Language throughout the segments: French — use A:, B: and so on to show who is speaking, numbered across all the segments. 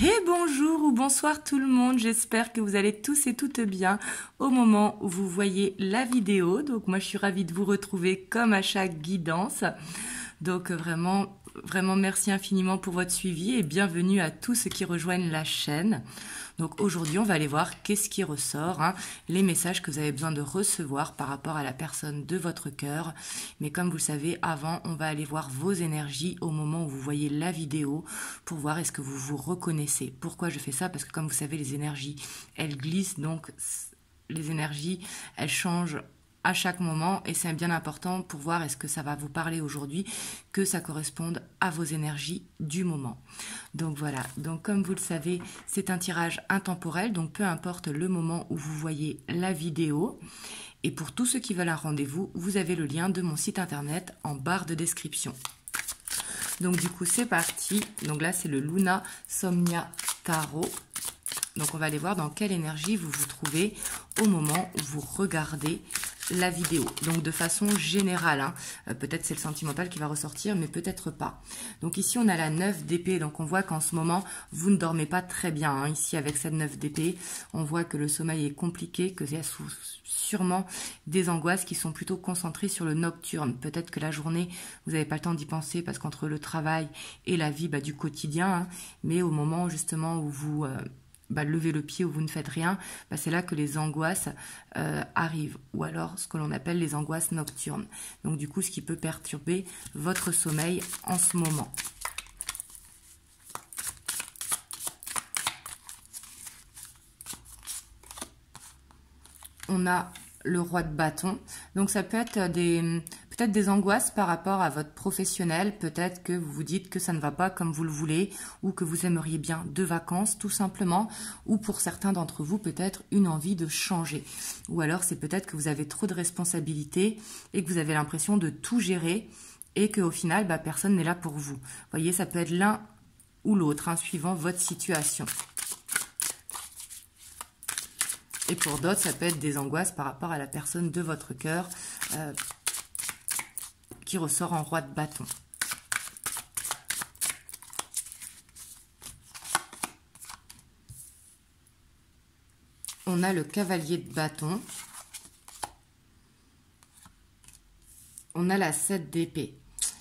A: Et bonjour ou bonsoir tout le monde, j'espère que vous allez tous et toutes bien au moment où vous voyez la vidéo. Donc moi je suis ravie de vous retrouver comme à chaque guidance. Donc vraiment merci infiniment pour votre suivi et bienvenue à tous ceux qui rejoignent la chaîne. Donc aujourd'hui on va aller voir qu'est-ce qui ressort, les messages que vous avez besoin de recevoir par rapport à la personne de votre cœur. Mais comme vous le savez, avant on va aller voir vos énergies au moment où vous voyez la vidéo pour voir est-ce que vous vous reconnaissez. Pourquoi je fais ça? Parce que comme vous savez, les énergies elles glissent, donc les énergies elles changent à chaque moment et c'est bien important pour voir est-ce que ça va vous parler aujourd'hui, que ça corresponde à vos énergies du moment. Donc voilà, donc comme vous le savez, c'est un tirage intemporel, donc peu importe le moment où vous voyez la vidéo. Et pour tous ceux qui veulent un rendez-vous, vous avez le lien de mon site internet en barre de description. Donc du coup c'est parti, donc là c'est le Luna Somnia Tarot. Donc on va aller voir dans quelle énergie vous vous trouvez au moment où vous regardez la vidéo. Donc de façon générale, peut-être c'est le sentimental qui va ressortir, mais peut-être pas. Donc ici on a la 9 d'épée, donc on voit qu'en ce moment vous ne dormez pas très bien. Ici avec cette 9 d'épée, on voit que le sommeil est compliqué, que il y a sûrement des angoisses qui sont plutôt concentrées sur le nocturne. Peut-être que la journée, vous n'avez pas le temps d'y penser parce qu'entre le travail et la vie du quotidien, mais au moment justement où vous... levez le pied ou vous ne faites rien, c'est là que les angoisses arrivent, ou alors ce que l'on appelle les angoisses nocturnes. Donc du coup, ce qui peut perturber votre sommeil en ce moment. On a le roi de bâton, donc ça peut être peut-être des angoisses par rapport à votre professionnel, peut-être que vous vous dites que ça ne va pas comme vous le voulez, ou que vous aimeriez bien de vacances tout simplement, ou pour certains d'entre vous peut-être une envie de changer, ou alors c'est peut-être que vous avez trop de responsabilités et que vous avez l'impression de tout gérer et qu'au final personne n'est là pour vous. Vous voyez, ça peut être l'un ou l'autre, suivant votre situation. Et pour d'autres, ça peut être des angoisses par rapport à la personne de votre cœur qui ressort en roi de bâton. On a le cavalier de bâton. On a la 7 d'épée.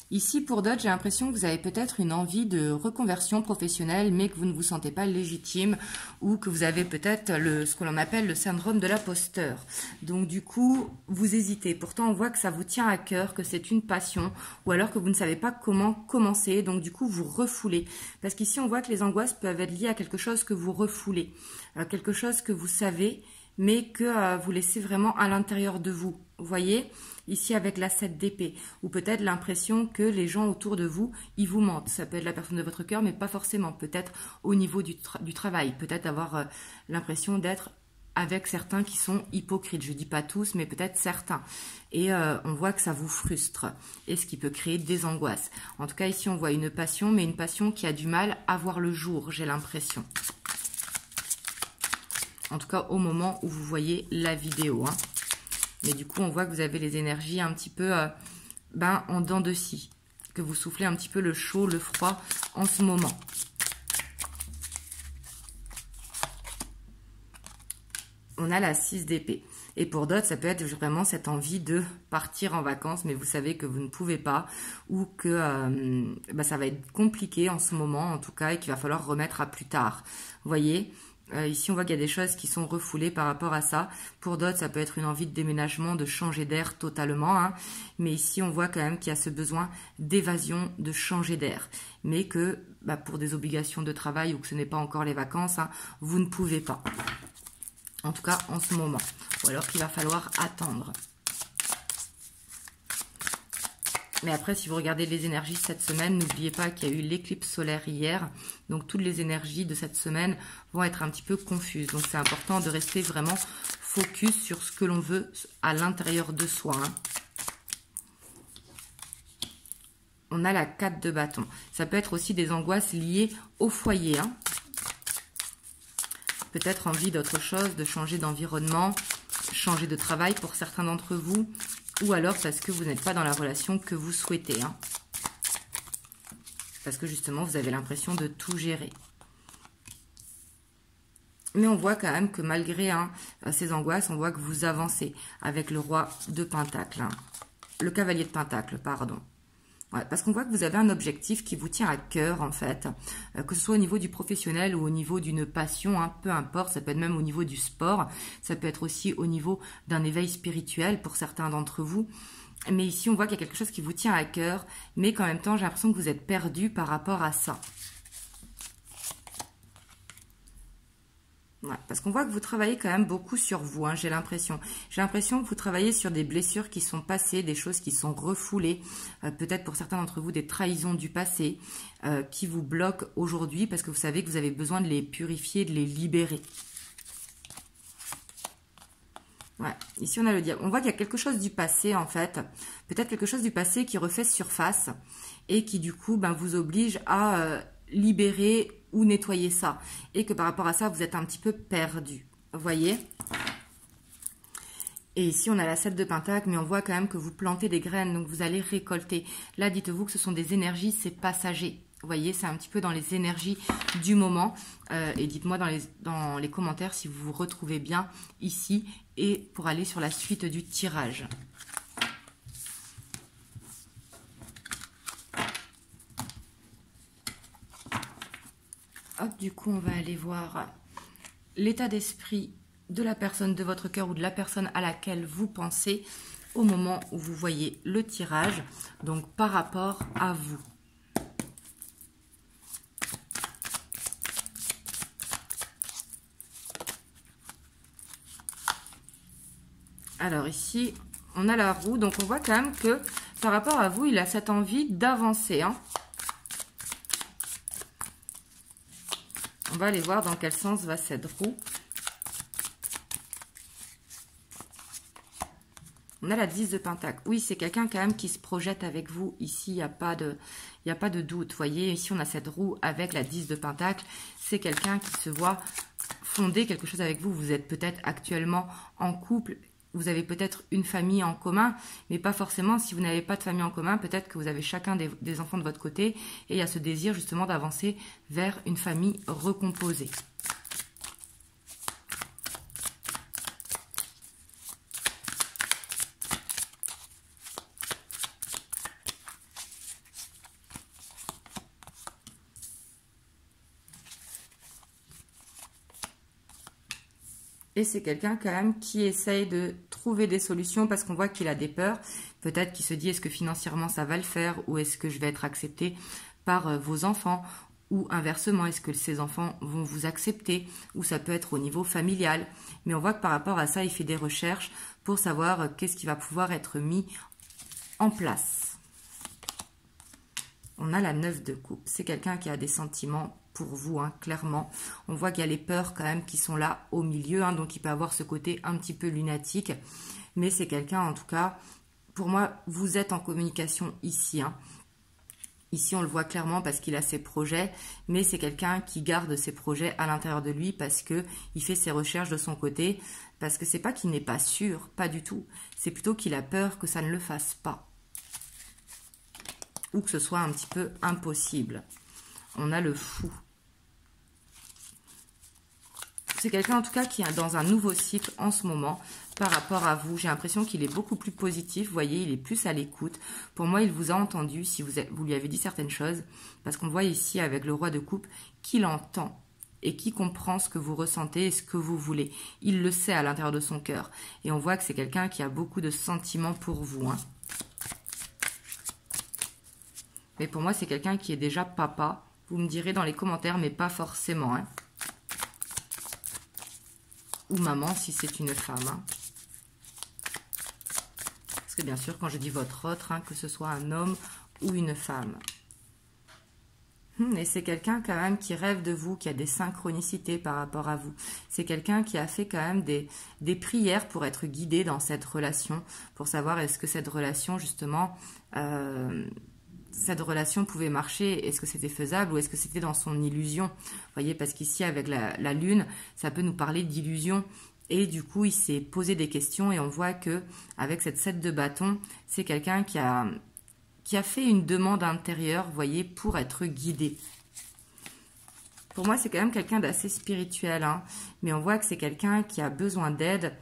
A: Ici, pour d'autres, j'ai l'impression que vous avez peut-être une envie de reconversion professionnelle, mais que vous ne vous sentez pas légitime, ou que vous avez peut-être ce que l'on appelle le syndrome de l'imposteur. Donc du coup, vous hésitez. Pourtant, on voit que ça vous tient à cœur, que c'est une passion, ou alors que vous ne savez pas comment commencer. Donc du coup, vous refoulez. Parce qu'ici, on voit que les angoisses peuvent être liées à quelque chose que vous refoulez, quelque chose que vous savez, mais que vous laissez vraiment à l'intérieur de vous. Vous voyez, ici avec la 7 d'épée, ou peut-être l'impression que les gens autour de vous, ils vous mentent. Ça peut être la personne de votre cœur, mais pas forcément. Peut-être au niveau du travail, peut-être avoir l'impression d'être avec certains qui sont hypocrites. Je dis pas tous, mais peut-être certains. Et on voit que ça vous frustre, et ce qui peut créer des angoisses. En tout cas, ici, on voit une passion, mais une passion qui a du mal à voir le jour, j'ai l'impression. En tout cas, au moment où vous voyez la vidéo. Mais du coup, on voit que vous avez les énergies un petit peu en dents de scie. Que vous soufflez un petit peu le chaud, le froid en ce moment. On a la 6 d'épée. Et pour d'autres, ça peut être vraiment cette envie de partir en vacances, mais vous savez que vous ne pouvez pas, ou que ça va être compliqué en ce moment, en tout cas, et qu'il va falloir remettre à plus tard. Vous voyez ? Ici, on voit qu'il y a des choses qui sont refoulées par rapport à ça. Pour d'autres, ça peut être une envie de déménagement, de changer d'air totalement. Mais ici, on voit quand même qu'il y a ce besoin d'évasion, de changer d'air. Mais que pour des obligations de travail ou que ce n'est pas encore les vacances, vous ne pouvez pas. En tout cas, en ce moment. Ou alors qu'il va falloir attendre. Mais après, si vous regardez les énergies de cette semaine, n'oubliez pas qu'il y a eu l'éclipse solaire hier. Donc, toutes les énergies de cette semaine vont être un petit peu confuses. Donc, c'est important de rester vraiment focus sur ce que l'on veut à l'intérieur de soi. On a la 4 de bâton. Ça peut être aussi des angoisses liées au foyer. Peut-être envie d'autre chose, de changer d'environnement, changer de travail pour certains d'entre vous. Ou alors parce que vous n'êtes pas dans la relation que vous souhaitez. Parce que justement, vous avez l'impression de tout gérer. Mais on voit quand même que malgré ces angoisses, on voit que vous avancez avec le roi de Pentacle. Le cavalier de Pentacle, pardon. Ouais, parce qu'on voit que vous avez un objectif qui vous tient à cœur, en fait. Que ce soit au niveau du professionnel ou au niveau d'une passion, peu importe. Ça peut être même au niveau du sport. Ça peut être aussi au niveau d'un éveil spirituel pour certains d'entre vous. Mais ici, on voit qu'il y a quelque chose qui vous tient à cœur. Mais qu'en même temps, j'ai l'impression que vous êtes perdu par rapport à ça. Ouais, parce qu'on voit que vous travaillez quand même beaucoup sur vous, j'ai l'impression. J'ai l'impression que vous travaillez sur des blessures qui sont passées, des choses qui sont refoulées, peut-être pour certains d'entre vous des trahisons du passé qui vous bloquent aujourd'hui parce que vous savez que vous avez besoin de les purifier, de les libérer. Ouais, ici on a le diable. On voit qu'il y a quelque chose du passé en fait, peut-être quelque chose du passé qui refait surface et qui du coup vous oblige à libérer ou nettoyer ça. Et que par rapport à ça, vous êtes un petit peu perdu. Vous voyez? Et ici, on a la 7 de Pentacle, mais on voit quand même que vous plantez des graines, donc vous allez récolter. Là, dites-vous que ce sont des énergies, c'est passager. Vous voyez, c'est un petit peu dans les énergies du moment. Et dites-moi dans les commentaires si vous vous retrouvez bien ici et pour aller sur la suite du tirage. Hop, du coup, on va aller voir l'état d'esprit de la personne de votre cœur ou de la personne à laquelle vous pensez au moment où vous voyez le tirage, donc par rapport à vous. Alors ici, on a la roue, donc on voit quand même que par rapport à vous, il a cette envie d'avancer. On va aller voir dans quel sens va cette roue. On a la 10 de Pentacle. Oui, c'est quelqu'un quand même qui se projette avec vous. Ici, il n'y a pas de doute. Vous voyez, ici, on a cette roue avec la 10 de Pentacle. C'est quelqu'un qui se voit fonder quelque chose avec vous. Vous êtes peut-être actuellement en couple. Vous avez peut-être une famille en commun, mais pas forcément. Si vous n'avez pas de famille en commun, peut-être que vous avez chacun des enfants de votre côté. Et il y a ce désir justement d'avancer vers une famille recomposée. Et c'est quelqu'un quand même qui essaye de trouver des solutions parce qu'on voit qu'il a des peurs. Peut-être qu'il se dit est-ce que financièrement ça va le faire ou est-ce que je vais être accepté par vos enfants ou inversement est-ce que ces enfants vont vous accepter ou ça peut être au niveau familial. Mais on voit que par rapport à ça il fait des recherches pour savoir qu'est-ce qui va pouvoir être mis en place. On a la 9 de coupe. C'est quelqu'un qui a des sentiments pour vous, clairement. On voit qu'il y a les peurs quand même qui sont là au milieu, donc il peut avoir ce côté un petit peu lunatique. Mais c'est quelqu'un, en tout cas, pour moi, vous êtes en communication ici. Ici, on le voit clairement parce qu'il a ses projets, mais c'est quelqu'un qui garde ses projets à l'intérieur de lui parce qu'il fait ses recherches de son côté, parce que c'est pas qu'il n'est pas sûr, pas du tout. C'est plutôt qu'il a peur que ça ne le fasse pas. Ou que ce soit un petit peu impossible. On a le fou. C'est quelqu'un en tout cas qui est dans un nouveau cycle en ce moment par rapport à vous. J'ai l'impression qu'il est beaucoup plus positif. Vous voyez, il est plus à l'écoute. Pour moi, il vous a entendu si vous lui avez dit certaines choses. Parce qu'on voit ici avec le roi de coupe qu'il entend et qui comprend ce que vous ressentez et ce que vous voulez. Il le sait à l'intérieur de son cœur. Et on voit que c'est quelqu'un qui a beaucoup de sentiments pour vous. Mais pour moi, c'est quelqu'un qui est déjà papa. Vous me direz dans les commentaires, mais pas forcément. Ou maman, si c'est une femme. Parce que bien sûr, quand je dis votre autre, que ce soit un homme ou une femme. Et c'est quelqu'un quand même qui rêve de vous, qui a des synchronicités par rapport à vous. C'est quelqu'un qui a fait quand même des prières pour être guidé dans cette relation, pour savoir est-ce que cette relation, justement, cette relation pouvait marcher, est-ce que c'était faisable ou est-ce que c'était dans son illusion? Vous voyez, parce qu'ici, avec la lune, ça peut nous parler d'illusion. Et du coup, il s'est posé des questions et on voit que avec cette 7 de bâton, c'est quelqu'un qui a fait une demande intérieure, vous voyez, pour être guidé. Pour moi, c'est quand même quelqu'un d'assez spirituel, hein, mais on voit que c'est quelqu'un qui a besoin d'aide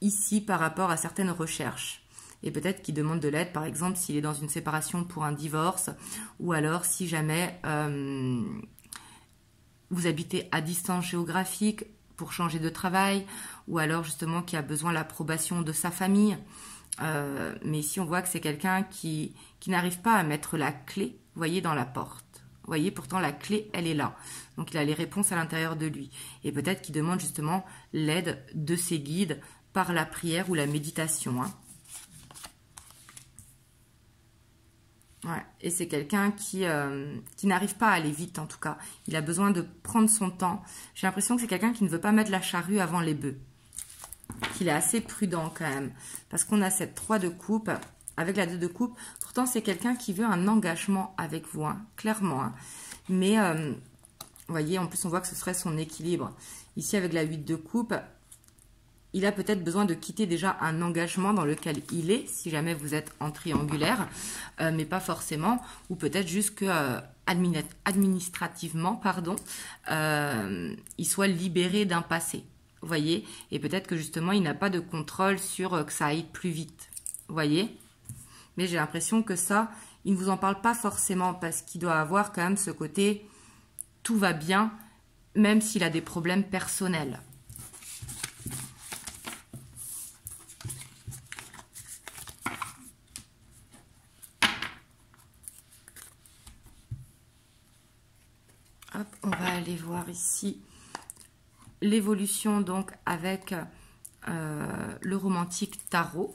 A: ici par rapport à certaines recherches. Et peut-être qu'il demande de l'aide, par exemple, s'il est dans une séparation pour un divorce, ou alors si jamais vous habitez à distance géographique pour changer de travail, ou alors justement qui a besoin de l'approbation de sa famille. Mais ici, on voit que c'est quelqu'un qui n'arrive pas à mettre la clé, vous voyez, dans la porte. Vous voyez, pourtant, la clé, elle est là. Donc, il a les réponses à l'intérieur de lui. Et peut-être qu'il demande justement l'aide de ses guides par la prière ou la méditation, hein. Ouais. Et c'est quelqu'un qui n'arrive pas à aller vite, en tout cas. Il a besoin de prendre son temps. J'ai l'impression que c'est quelqu'un qui ne veut pas mettre la charrue avant les bœufs. Qu'il est assez prudent quand même. Parce qu'on a cette 3 de coupe avec la 2 de coupe. Pourtant, c'est quelqu'un qui veut un engagement avec vous, hein, clairement. Hein. Mais, vous voyez, en plus, on voit que ce serait son équilibre. Ici, avec la 8 de coupe, il a peut-être besoin de quitter déjà un engagement dans lequel il est, si jamais vous êtes en triangulaire, mais pas forcément, ou peut-être juste que administrativement, pardon, il soit libéré d'un passé, vous voyez, et peut-être que justement il n'a pas de contrôle sur que ça aille plus vite, vous voyez, mais j'ai l'impression que ça, il ne vous en parle pas forcément, parce qu'il doit avoir quand même ce côté, tout va bien, même s'il a des problèmes personnels. Hop, on va aller voir ici l'évolution donc avec le romantique tarot.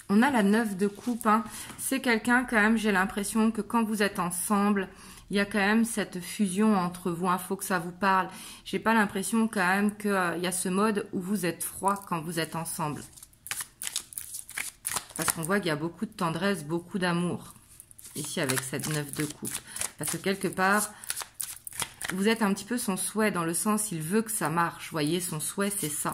A: On a la 9 de coupe, hein. C'est quelqu'un quand même, j'ai l'impression que quand vous êtes ensemble, il y a quand même cette fusion entre vous, il faut que ça vous parle. J'ai pas l'impression quand même qu'il y a ce mode où vous êtes froid quand vous êtes ensemble. Parce qu'on voit qu'il y a beaucoup de tendresse, beaucoup d'amour. Ici avec cette 9 de coupe. Parce que quelque part, vous êtes un petit peu son souhait dans le sens, il veut que ça marche. Vous voyez, son souhait c'est ça.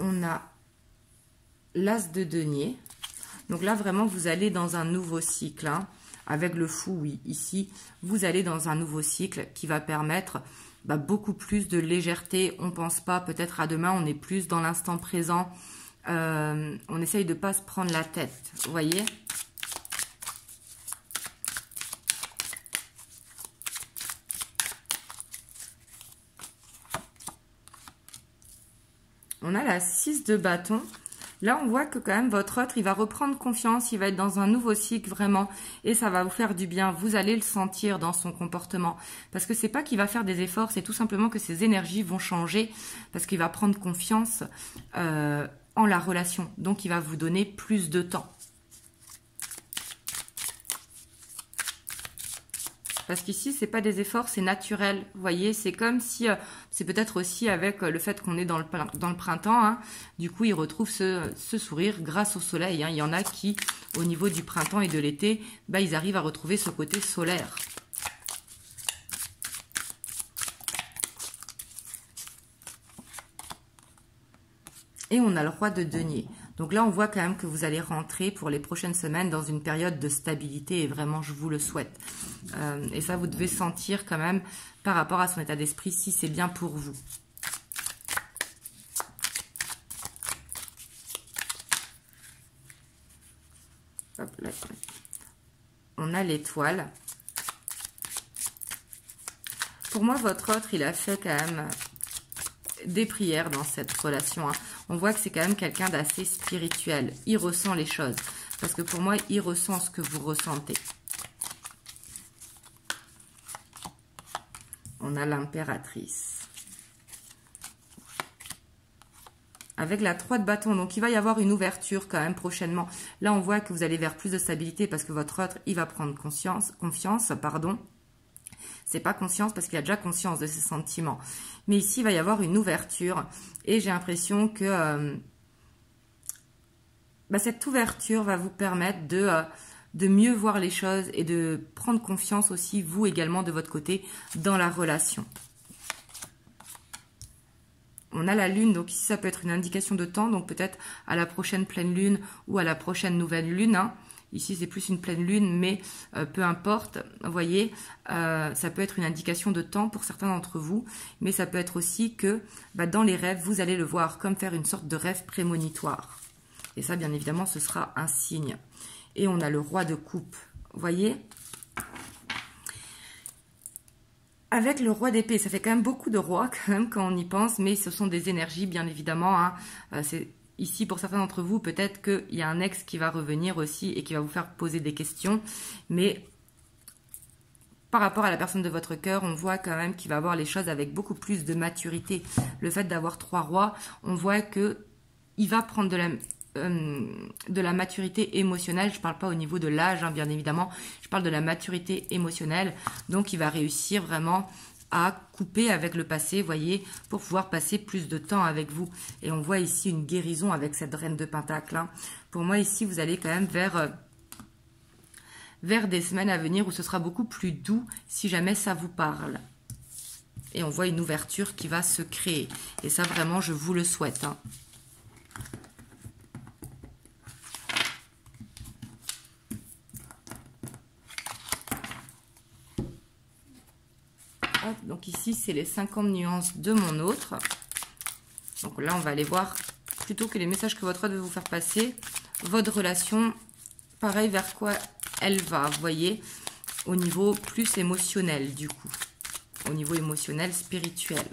A: On a l'as de denier. Donc là, vraiment, vous allez dans un nouveau cycle. Hein. Avec le fou, oui, ici, vous allez dans un nouveau cycle qui va permettre beaucoup plus de légèreté. On ne pense pas peut-être à demain, on est plus dans l'instant présent. On essaye de ne pas se prendre la tête, vous voyez ? On a la 6 de bâton. Là, on voit que quand même votre autre, il va reprendre confiance, il va être dans un nouveau cycle vraiment et ça va vous faire du bien. Vous allez le sentir dans son comportement parce que c'est pas qu'il va faire des efforts, c'est tout simplement que ses énergies vont changer parce qu'il va prendre confiance en la relation. Donc, il va vous donner plus de temps. Parce qu'ici, c'est pas des efforts, c'est naturel. Vous voyez, c'est comme si, c'est peut-être aussi avec le fait qu'on est dans le printemps. Hein, du coup, il retrouve ce sourire grâce au soleil. Hein. Il y en a qui, au niveau du printemps et de l'été, ils arrivent à retrouver ce côté solaire. Et on a le roi de denier. Donc là, on voit quand même que vous allez rentrer pour les prochaines semaines dans une période de stabilité et vraiment, je vous le souhaite. Et ça, vous devez sentir quand même par rapport à son état d'esprit si c'est bien pour vous. Hop là. On a l'étoile. Pour moi, votre autre, il a fait quand même des prières dans cette relation. Hein. On voit que c'est quand même quelqu'un d'assez spirituel. Il ressent les choses. Parce que pour moi, il ressent ce que vous ressentez. On a l'impératrice. Avec la 3 de bâton. Donc, il va y avoir une ouverture quand même prochainement. Là, on voit que vous allez vers plus de stabilité parce que votre autre, il va prendre confiance. C'est pas conscience parce qu'il a déjà conscience de ses sentiments. Mais ici, il va y avoir une ouverture. Et j'ai l'impression que cette ouverture va vous permettre de mieux voir les choses et de prendre confiance aussi, vous également, de votre côté, dans la relation. On a la lune, donc ici, ça peut être une indication de temps, donc peut-être à la prochaine pleine lune ou à la prochaine nouvelle lune, hein. Ici, c'est plus une pleine lune, mais peu importe, vous voyez, ça peut être une indication de temps pour certains d'entre vous, mais ça peut être aussi que dans les rêves, vous allez le voir comme faire une sorte de rêve prémonitoire. Et ça, bien évidemment, ce sera un signe. Et on a le roi de coupe, vous voyez. Avec le roi d'épée, ça fait quand même beaucoup de rois quand même quand on y pense, mais ce sont des énergies, bien évidemment, hein. C'est ici, pour certains d'entre vous, peut-être qu'il y a un ex qui va revenir aussi et qui va vous faire poser des questions, mais par rapport à la personne de votre cœur, on voit quand même qu'il va voir les choses avec beaucoup plus de maturité. Le fait d'avoir 3 rois, on voit qu'il va prendre de la maturité émotionnelle. Je ne parle pas au niveau de l'âge, hein, bien évidemment. Je parle de la maturité émotionnelle. Donc, il va réussir vraiment à couper avec le passé, voyez, pour pouvoir passer plus de temps avec vous. Et on voit ici une guérison avec cette reine de Pentacle, hein. Pour moi, ici, vous allez quand même vers des semaines à venir où ce sera beaucoup plus doux si jamais ça vous parle. Et on voit une ouverture qui va se créer. Et ça, vraiment, je vous le souhaite, hein. Donc ici, c'est les 50 nuances de mon autre. Donc là, on va aller voir, plutôt que les messages que votre autre veut vous faire passer, votre relation, pareil, vers quoi elle va, vous voyez, au niveau plus émotionnel, du coup. Au niveau émotionnel, spirituel.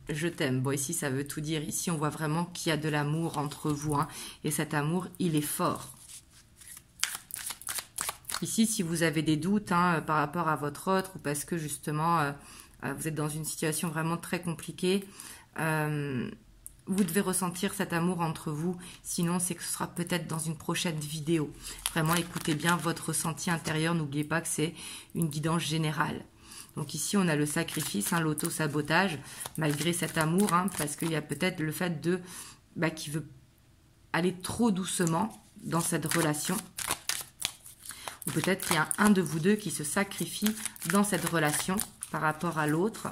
A: Je t'aime. Bon, ici, ça veut tout dire. Ici, on voit vraiment qu'il y a de l'amour entre vous, hein, et cet amour, il est fort. Ici, si vous avez des doutes, hein, par rapport à votre autre, ou parce que, justement, vous êtes dans une situation vraiment très compliquée, vous devez ressentir cet amour entre vous. Sinon, c'est que ce sera peut-être dans une prochaine vidéo. Vraiment, écoutez bien votre ressenti intérieur. N'oubliez pas que c'est une guidance générale. Donc ici, on a le sacrifice, hein, l'auto-sabotage, malgré cet amour, hein, parce qu'il y a peut-être le fait de qu'il veut aller trop doucement dans cette relation. Ou peut-être qu'il y a un de vous deux qui se sacrifie dans cette relation par rapport à l'autre.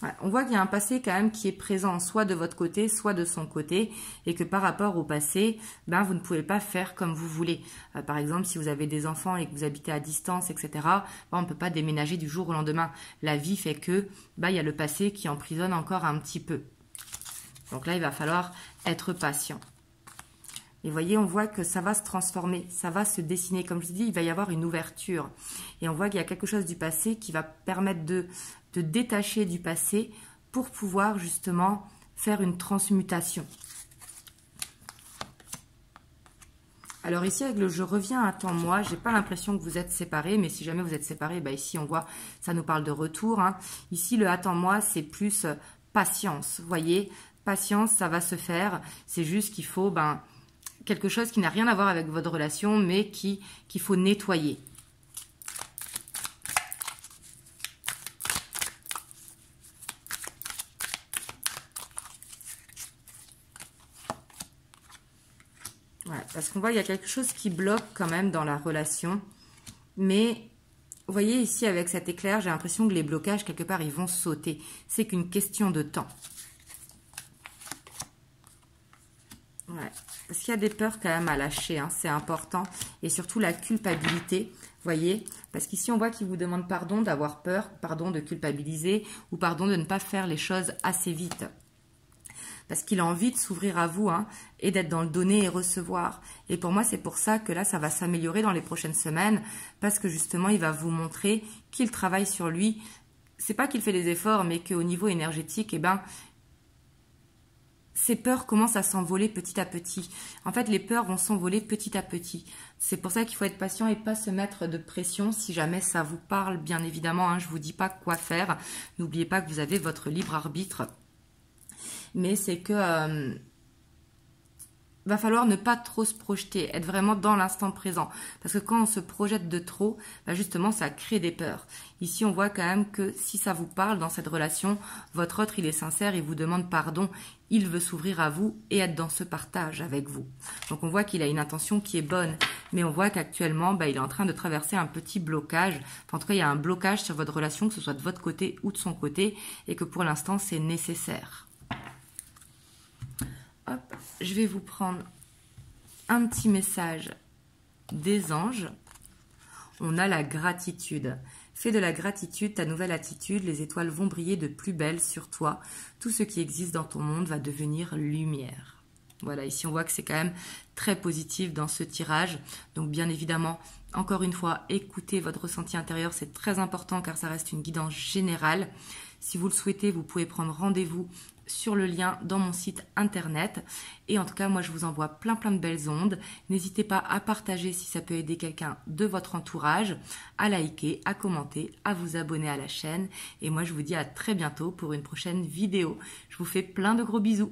A: Ouais, on voit qu'il y a un passé quand même qui est présent soit de votre côté, soit de son côté, et que par rapport au passé, vous ne pouvez pas faire comme vous voulez. Par exemple, si vous avez des enfants et que vous habitez à distance, etc., on ne peut pas déménager du jour au lendemain. La vie fait que il y a le passé qui emprisonne encore un petit peu. Donc là, il va falloir être patient. Et voyez, on voit que ça va se transformer, ça va se dessiner. Comme je vous dis, il va y avoir une ouverture. Et on voit qu'il y a quelque chose du passé qui va permettre de détacher du passé pour pouvoir justement faire une transmutation. Alors ici, avec le je reviens à temps moi, j'ai pas l'impression que vous êtes séparés, mais si jamais vous êtes séparés, ici on voit, ça nous parle de retour, hein. Ici, le attends moi, c'est plus patience, vous voyez, patience, ça va se faire. C'est juste qu'il faut quelque chose qui n'a rien à voir avec votre relation, mais qu'il faut nettoyer. Voilà, parce qu'on voit qu'il y a quelque chose qui bloque quand même dans la relation. Mais vous voyez ici avec cet éclair, j'ai l'impression que les blocages quelque part ils vont sauter. C'est qu'une question de temps. Ouais. Parce qu'il y a des peurs quand même à lâcher, hein, c'est important. Et surtout la culpabilité, vous voyez. Parce qu'ici on voit qu'il vous demande pardon d'avoir peur, pardon de culpabiliser ou pardon de ne pas faire les choses assez vite. Parce qu'il a envie de s'ouvrir à vous, hein, et d'être dans le donner et recevoir. Et pour moi, c'est pour ça que là, ça va s'améliorer dans les prochaines semaines, parce que justement, il va vous montrer qu'il travaille sur lui. C'est pas qu'il fait des efforts, mais qu'au niveau énergétique, ces peurs commencent à s'envoler petit à petit. En fait, les peurs vont s'envoler petit à petit. C'est pour ça qu'il faut être patient et pas se mettre de pression si jamais ça vous parle, bien évidemment, hein, je ne vous dis pas quoi faire. N'oubliez pas que vous avez votre libre arbitre. Mais c'est que va falloir ne pas trop se projeter, être vraiment dans l'instant présent. Parce que quand on se projette de trop, justement, ça crée des peurs. Ici, on voit quand même que si ça vous parle dans cette relation, votre autre, il est sincère, il vous demande pardon, il veut s'ouvrir à vous et être dans ce partage avec vous. Donc, on voit qu'il a une intention qui est bonne, mais on voit qu'actuellement, il est en train de traverser un petit blocage. Enfin, en tout cas, il y a un blocage sur votre relation, que ce soit de votre côté ou de son côté, et que pour l'instant, c'est nécessaire. Hop, je vais vous prendre un petit message des anges. On a la gratitude. Fais de la gratitude ta nouvelle attitude, les étoiles vont briller de plus belle sur toi. Tout ce qui existe dans ton monde va devenir lumière. Voilà, ici on voit que c'est quand même très positif dans ce tirage. Donc bien évidemment, encore une fois, écoutez votre ressenti intérieur, c'est très important car ça reste une guidance générale. Si vous le souhaitez, vous pouvez prendre rendez-vous sur le lien dans mon site internet. Et en tout cas, moi, je vous envoie plein de belles ondes. N'hésitez pas à partager si ça peut aider quelqu'un de votre entourage, à liker, à commenter, à vous abonner à la chaîne. Et moi, je vous dis à très bientôt pour une prochaine vidéo. Je vous fais plein de gros bisous.